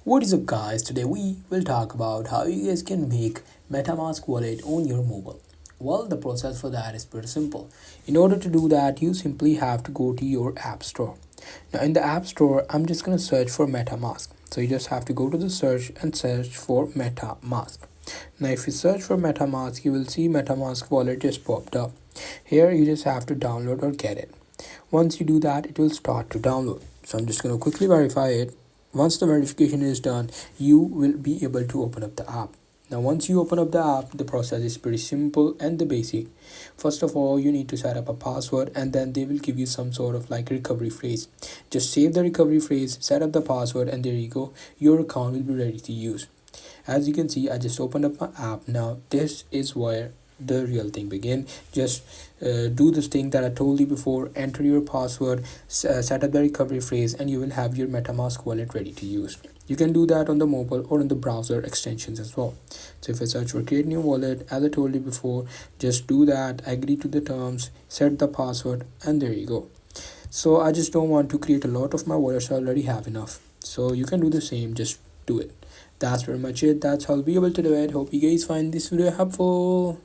What is up guys, today we will talk about how you guys can make Metamask wallet on your mobile. Well, the process for that is pretty simple. In order to do that, you simply have to go to your app store. Now in the app store, I'm just going to search for Metamask. So you just have to go to the search and search for Metamask. Now if you search for Metamask, you will see Metamask wallet just popped up. Here you just have to download or get it. Once you do that, it will start to download. So I'm just going to quickly verify it. Once the verification is done, you will be able to open up the app. Now once you open up the app, the process is pretty simple and the basic. First of all, you need to set up a password, and then they will give you some sort of like recovery phrase. Just save the recovery phrase, set up the password, and there you go, your account will be ready to use. As you can see, I just opened up my app. Now this is where the real thing begin. Just do this thing that I told you before. Enter your password, set up the recovery phrase, and you will have your Metamask wallet ready to use. You can do that on the mobile or on the browser extensions as well. So if I search for create new wallet, as I told you before, just do that, agree to the terms, set the password, and there you go. So I just don't want to create a lot of my wallets. I already have enough. So you can do the same, just do it. That's pretty much it. That's how I'll be able to do it. Hope you guys find this video helpful.